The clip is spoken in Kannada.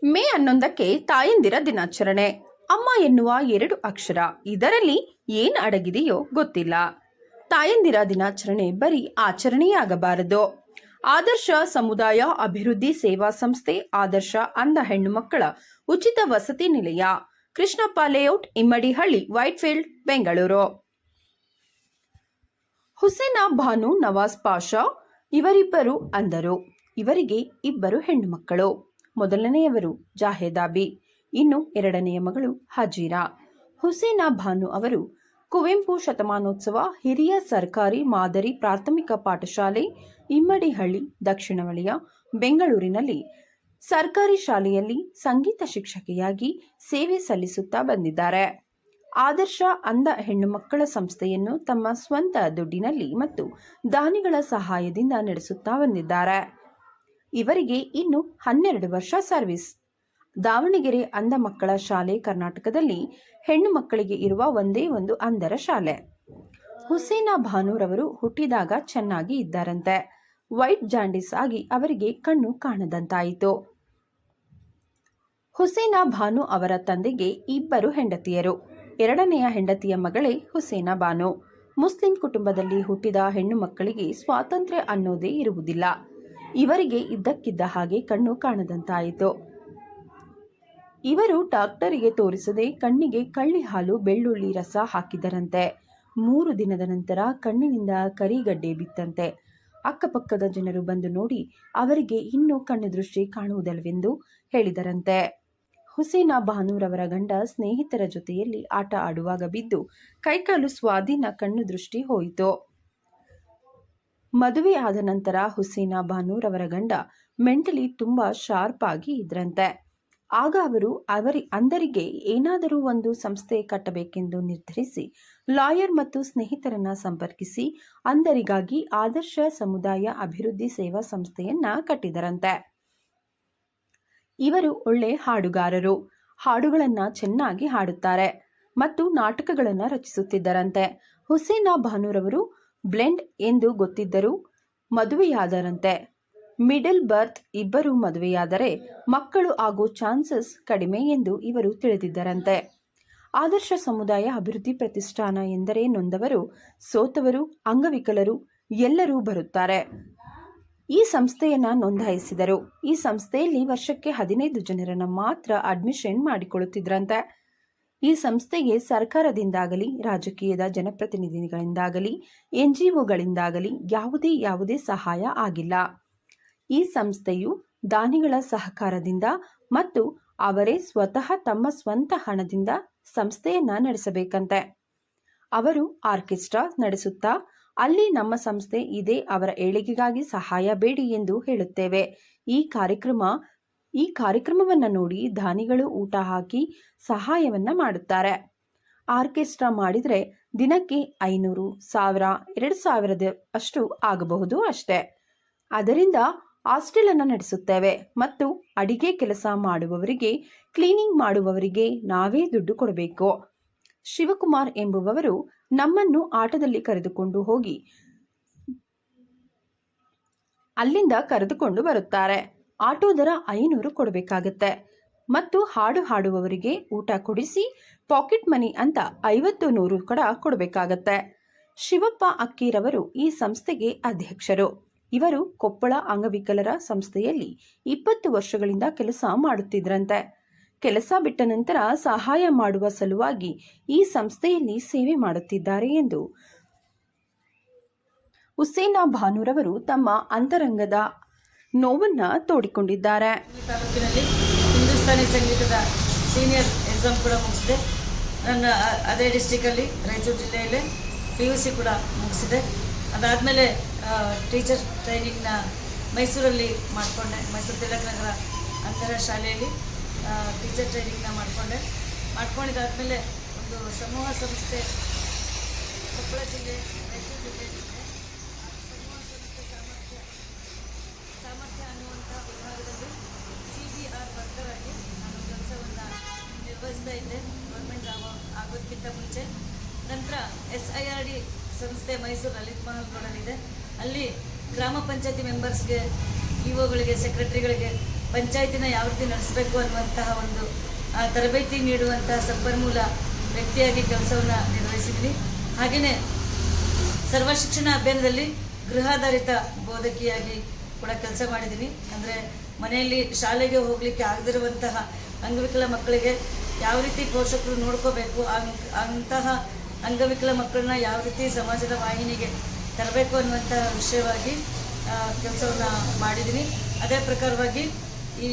ಮೇ 11ಕ್ಕೆ ತಾಯಂದಿರ ದಿನಾಚರಣೆ. ಅಮ್ಮ ಎನ್ನುವ 2 ಅಕ್ಷರ, ಇದರಲ್ಲಿ ಏನು ಅಡಗಿದೆಯೋ ಗೊತ್ತಿಲ್ಲ. ತಾಯಂದಿರ ದಿನಾಚರಣೆ ಬರೀ ಆಚರಣೆಯಾಗಬಾರದು. ಆದರ್ಶ ಸಮುದಾಯ ಅಭಿವೃದ್ಧಿ ಸೇವಾ ಸಂಸ್ಥೆ, ಆದರ್ಶ ಅಂಧ ಹೆಣ್ಣು ಮಕ್ಕಳ ಉಚಿತ ವಸತಿ ನಿಲಯ, ಕೃಷ್ಣಪ್ಪ ಲೇಔಟ್, ಇಮ್ಮಡಿಹಳ್ಳಿ, ವೈಟ್ಫೀಲ್ಡ್, ಬೆಂಗಳೂರು. ಹುಸೇನಾ ಭಾನು ನವಾಜ್ ಪಾಷಾ ಇವರಿಬ್ಬರು ಅಂಧರು. ಇವರಿಗೆ 2 ಹೆಣ್ಣು ಮಕ್ಕಳು. ಮೊದಲನೆಯವರು ಜಾಹೇದಾಬಿ, ಇನ್ನು 2ನೆಯ ಮಗಳು ಹಜೀರಾ. ಹುಸೇನಾ ಭಾನು ಅವರು ಕುವೆಂಪು ಶತಮಾನೋತ್ಸವ ಹಿರಿಯ ಸರ್ಕಾರಿ ಮಾದರಿ ಪ್ರಾಥಮಿಕ ಪಾಠಶಾಲೆ, ಇಮ್ಮಡಿಹಳ್ಳಿ, ದಕ್ಷಿಣ ವಲಯ, ಬೆಂಗಳೂರಿನಲ್ಲಿ ಸರ್ಕಾರಿ ಶಾಲೆಯಲ್ಲಿ ಸಂಗೀತ ಶಿಕ್ಷಕಿಯಾಗಿ ಸೇವೆ ಸಲ್ಲಿಸುತ್ತಾ ಬಂದಿದ್ದಾರೆ. ಆದರ್ಶ ಅಂಧ ಹೆಣ್ಣು ಮಕ್ಕಳ ಸಂಸ್ಥೆಯನ್ನು ತಮ್ಮ ಸ್ವಂತ ದುಡ್ಡಿನಲ್ಲಿ ಮತ್ತು ದಾನಿಗಳ ಸಹಾಯದಿಂದ ನಡೆಸುತ್ತಾ ಬಂದಿದ್ದಾರೆ. ಇವರಿಗೆ ಇನ್ನು 12 ವರ್ಷ ಸರ್ವಿಸ್. ದಾವಣಗೆರೆ ಅಂಧ ಮಕ್ಕಳ ಶಾಲೆ ಕರ್ನಾಟಕದಲ್ಲಿ ಹೆಣ್ಣು ಮಕ್ಕಳಿಗೆ ಇರುವ ಒಂದೇ ಒಂದು ಅಂಧರ ಶಾಲೆ. ಹುಸೇನಾ ಭಾನುರವರು ಹುಟ್ಟಿದಾಗ ಚೆನ್ನಾಗಿ ಇದ್ದಾರಂತೆ. ವೈಟ್ ಜಾಂಡಿಸ್ ಆಗಿ ಅವರಿಗೆ ಕಣ್ಣು ಕಾಣದಂತಾಯಿತು. ಹುಸೇನಾ ಭಾನು ಅವರ ತಂದೆಗೆ 2 ಹೆಂಡತಿಯರು. 2ನೆಯ ಹೆಂಡತಿಯ ಮಗಳೇ ಹುಸೇನಾ ಭಾನು. ಮುಸ್ಲಿಂ ಕುಟುಂಬದಲ್ಲಿ ಹುಟ್ಟಿದ ಹೆಣ್ಣು ಮಕ್ಕಳಿಗೆ ಸ್ವಾತಂತ್ರ್ಯ ಅನ್ನೋದೇ ಇರುವುದಿಲ್ಲ. ಇವರಿಗೆ ಇದ್ದಕ್ಕಿದ್ದ ಹಾಗೆ ಕಣ್ಣು ಕಾಣದಂತಾಯಿತು. ಇವರು ಡಾಕ್ಟರಿಗೆ ತೋರಿಸದೆ ಕಣ್ಣಿಗೆ ಕಳ್ಳಿ ಹಾಲು ಬೆಳ್ಳುಳ್ಳಿ ರಸ ಹಾಕಿದರಂತೆ. 3 ದಿನದ ನಂತರ ಕಣ್ಣಿನಿಂದ ಕರಿಗಡ್ಡೆ ಬಿತ್ತಂತೆ. ಅಕ್ಕಪಕ್ಕದ ಜನರು ಬಂದು ನೋಡಿ ಅವರಿಗೆ ಇನ್ನೂ ಕಣ್ಣು ದೃಷ್ಟಿ ಕಾಣುವುದಿಲ್ಲವೆಂದು ಹೇಳಿದರಂತೆ. ಹುಸೇನಾ ಭಾನುರವರ ಗಂಡ ಸ್ನೇಹಿತರ ಜೊತೆಯಲ್ಲಿ ಆಟ ಆಡುವಾಗ ಬಿದ್ದು ಕೈಕಾಲು ಸ್ವಾಧೀನ, ಕಣ್ಣು ದೃಷ್ಟಿ ಹೋಯಿತು. ಮದುವೆ ಆದ ನಂತರ ಹುಸೇನಾ ಭಾನುರವರ ಗಂಡ ಮೆಂಟಲಿ ತುಂಬಾ ಶಾರ್ಪ್ ಆಗಿ ಇದ್ರಂತೆ. ಆಗ ಅವರು ಅಂಧರಿಗೆ ಏನಾದರೂ ಒಂದು ಸಂಸ್ಥೆ ಕಟ್ಟಬೇಕೆಂದು ನಿರ್ಧರಿಸಿ ಲಾಯರ್ ಮತ್ತು ಸ್ನೇಹಿತರನ್ನ ಸಂಪರ್ಕಿಸಿ ಅಂಧರಿಗಾಗಿ ಆದರ್ಶ ಸಮುದಾಯ ಅಭಿವೃದ್ಧಿ ಸೇವಾ ಸಂಸ್ಥೆಯನ್ನ ಕಟ್ಟಿದರಂತೆ. ಇವರು ಒಳ್ಳೆ ಹಾಡುಗಾರರು. ಹಾಡುಗಳನ್ನ ಚೆನ್ನಾಗಿ ಹಾಡುತ್ತಾರೆ ಮತ್ತು ನಾಟಕಗಳನ್ನು ರಚಿಸುತ್ತಿದ್ದರಂತೆ. ಹುಸೇನಾ ಭಾನುರವರು ಬ್ಲೆಂಡ್ ಎಂದು ಗೊತ್ತಿದ್ದರೂ ಮದುವೆಯಾದರಂತೆ. ಮಿಡಲ್ ಬರ್ತ್, ಇಬ್ಬರು ಮದುವೆಯಾದರೆ ಮಕ್ಕಳು ಆಗೋ ಚಾನ್ಸಸ್ ಕಡಿಮೆ ಎಂದು ಇವರು ತಿಳಿದಿದ್ದರಂತೆ. ಆದರ್ಶ ಸಮುದಾಯ ಅಭಿವೃದ್ಧಿ ಪ್ರತಿಷ್ಠಾನ ಎಂದರೆ ನೊಂದವರು, ಸೋತವರು, ಅಂಗವಿಕಲರು ಎಲ್ಲರೂ ಬರುತ್ತಾರೆ. ಈ ಸಂಸ್ಥೆಯನ್ನ ನೋಂದಾಯಿಸಿದರು. ಈ ಸಂಸ್ಥೆಯಲ್ಲಿ ವರ್ಷಕ್ಕೆ 15 ಜನರನ್ನ ಮಾತ್ರ ಅಡ್ಮಿಷನ್ ಮಾಡಿಕೊಳ್ಳುತ್ತಿದ್ರಂತೆ. ಈ ಸಂಸ್ಥೆಗೆ ಸರ್ಕಾರದಿಂದಾಗಲಿ, ರಾಜಕೀಯದ ಜನಪ್ರತಿನಿಧಿಗಳಿಂದಾಗಲಿ, NGOಗಳಿಂದಾಗಲಿ ಯಾವುದೇ ಸಹಾಯ ಆಗಿಲ್ಲ. ಈ ಸಂಸ್ಥೆಯು ದಾನಿಗಳ ಸಹಕಾರದಿಂದ ಮತ್ತು ಅವರೇ ಸ್ವತಃ ತಮ್ಮ ಸ್ವಂತ ಹಣದಿಂದ ಸಂಸ್ಥೆಯನ್ನ ನಡೆಸಬೇಕಂತೆ. ಅವರು ಆರ್ಕೆಸ್ಟ್ರಾ ನಡೆಸುತ್ತಾ ಅಲ್ಲಿ ನಮ್ಮ ಸಂಸ್ಥೆ ಇದೆ, ಅವರ ಏಳಿಗೆಗಾಗಿ ಸಹಾಯ ಬೇಡಿ ಎಂದು ಹೇಳುತ್ತೇವೆ. ಈ ಕಾರ್ಯಕ್ರಮವನ್ನ ನೋಡಿ ದಾನಿಗಳು ಊಟ ಹಾಕಿ ಸಹಾಯವನ್ನ ಮಾಡುತ್ತಾರೆ. ಆರ್ಕೆಸ್ಟ್ರಾ ಮಾಡಿದ್ರೆ ದಿನಕ್ಕೆ 500, 1000, 2000 ಅಷ್ಟು ಆಗಬಹುದು ಅಷ್ಟೇ. ಅದರಿಂದ ಹಾಸ್ಟೆಲ್ ಅನ್ನು ನಡೆಸುತ್ತೇವೆ ಮತ್ತು ಅಡಿಗೆ ಕೆಲಸ ಮಾಡುವವರಿಗೆ, ಕ್ಲೀನಿಂಗ್ ಮಾಡುವವರಿಗೆ ನಾವೇ ದುಡ್ಡು ಕೊಡಬೇಕು. ಶಿವಕುಮಾರ್ ಎಂಬುವವರು ನಮ್ಮನ್ನು ಆಟೋದಲ್ಲಿ ಕರೆದುಕೊಂಡು ಹೋಗಿ ಅಲ್ಲಿಂದ ಕರೆದುಕೊಂಡು ಬರುತ್ತಾರೆ. ಆಟೋ ದರ 500 ಕೊಡಬೇಕಾಗತ್ತೆ ಮತ್ತು ಹಾಡು ಹಾಡುವವರಿಗೆ ಊಟ ಕೊಡಿಸಿ ಪಾಕೆಟ್ ಮನಿ ಅಂತ 50, 100 ಕೂಡ ಕೊಡಬೇಕಾಗತ್ತೆ. ಶಿವಪ್ಪ ಅಕ್ಕಿರವರು ಈ ಸಂಸ್ಥೆಗೆ ಅಧ್ಯಕ್ಷರು. ಇವರು ಕೊಪ್ಪಳ ಅಂಗವಿಕಲರ ಸಂಸ್ಥೆಯಲ್ಲಿ 20 ವರ್ಷಗಳಿಂದ ಕೆಲಸ ಮಾಡುತ್ತಿದ್ರಂತೆ. ಕೆಲಸ ಬಿಟ್ಟ ನಂತರ ಸಹಾಯ ಮಾಡುವ ಸಲುವಾಗಿ ಈ ಸಂಸ್ಥೆಯಲ್ಲಿ ಸೇವೆ ಮಾಡುತ್ತಿದ್ದಾರೆ ಎಂದು ಹುಸೇನಾ ಭಾನುರವರು ತಮ್ಮ ಅಂತರಂಗದ ನೋವನ್ನ ತೋಡಿಕೊಂಡಿದ್ದಾರೆ. ತಾಲೂಕಿನಲ್ಲಿ ಹಿಂದೂಸ್ತಾನಿ ಸಂಗೀತದ ಸೀನಿಯರ್ ಎಕ್ಸಾಮ್ ಕೂಡ ಮುಗಿಸಿದೆ. ನನ್ನ ಅದೇ ಡಿಸ್ಟಿಕಲ್ಲಿ ರಾಯಚೂರು ಜಿಲ್ಲೆಯಲ್ಲೇ PUC ಕೂಡ ಮುಗಿಸಿದೆ. ಅದಾದಮೇಲೆ ಟೀಚರ್ ಟ್ರೈನಿಂಗ್ನ ಮೈಸೂರಲ್ಲಿ ಮಾಡಿಕೊಂಡೆ. ಮೈಸೂರು ತಿಲಕ್ ನಗರ ಅಂತರ ಶಾಲೆಯಲ್ಲಿ ಟೀಚರ್ ಟ್ರೈನಿಂಗ್ನ ಮಾಡ್ಕೊಂಡಿದ್ದಾದಮೇಲೆ ಒಂದು ಸಮೂಹ ಸಂಸ್ಥೆ ಕೊಪ್ಪಳ ಜಿಲ್ಲೆ, ರಾಯಚೂರು ಜಿಲ್ಲೆ ಸಮೂಹ ಸಂಸ್ಥೆ ಸಾಮರ್ಥ್ಯ ಅನ್ನುವಂಥ ವಿಭಾಗದಲ್ಲಿ CBR ವರ್ಕರ್ ಆಗಿ ನಾನು ಕೆಲಸವನ್ನು ನಿರ್ವಹಿಸ್ತಾ ಇದ್ದೆ. ಗೌರ್ಮೆಂಟ್ ಜಾಬ್ ಆಗೋದಕ್ಕಿಂತ ಮುಂಚೆ. ನಂತರ SIRD ಸಂಸ್ಥೆ ಮೈಸೂರು ಲಲಿತ್ ಮಹಲ್ ರೋಡಲ್ಲಿದೆ. ಅಲ್ಲಿ ಗ್ರಾಮ ಪಂಚಾಯತಿ ಮೆಂಬರ್ಸ್ಗೆ, EOಗಳಿಗೆ, ಸೆಕ್ರೆಟರಿಗಳಿಗೆ ಪಂಚಾಯತಿನ ಯಾವ ರೀತಿ ನಡೆಸಬೇಕು ಅನ್ನುವಂತಹ ಒಂದು ತರಬೇತಿ ನೀಡುವಂತಹ ಸಂಪನ್ಮೂಲ ವ್ಯಕ್ತಿಯಾಗಿ ಕೆಲಸವನ್ನು ನಿರ್ವಹಿಸಿದ್ದೀನಿ. ಹಾಗೆಯೇ ಸರ್ವ ಶಿಕ್ಷಣ ಅಭಿಯಾನದಲ್ಲಿ ಗೃಹಾಧಾರಿತ ಬೋಧಕಿಯಾಗಿ ಕೂಡ ಕೆಲಸ ಮಾಡಿದ್ದೀನಿ. ಅಂದರೆ ಮನೆಯಲ್ಲಿ ಶಾಲೆಗೆ ಹೋಗಲಿಕ್ಕೆ ಆಗದಿರುವಂತಹ ಅಂಗವಿಕಲ ಮಕ್ಕಳಿಗೆ ಯಾವ ರೀತಿ ಪೋಷಕರು ನೋಡ್ಕೋಬೇಕು, ಅಂತಹ ಅಂಗವಿಕಲ ಮಕ್ಕಳನ್ನ ಯಾವ ರೀತಿ ಸಮಾಜದ ವಾಹಿನಿಗೆ ತರಬೇಕು ಅನ್ನುವಂತಹ ವಿಷಯವಾಗಿ ಕೆಲಸವನ್ನು ಮಾಡಿದ್ದೀನಿ. ಅದೇ ಪ್ರಕಾರವಾಗಿ ಈ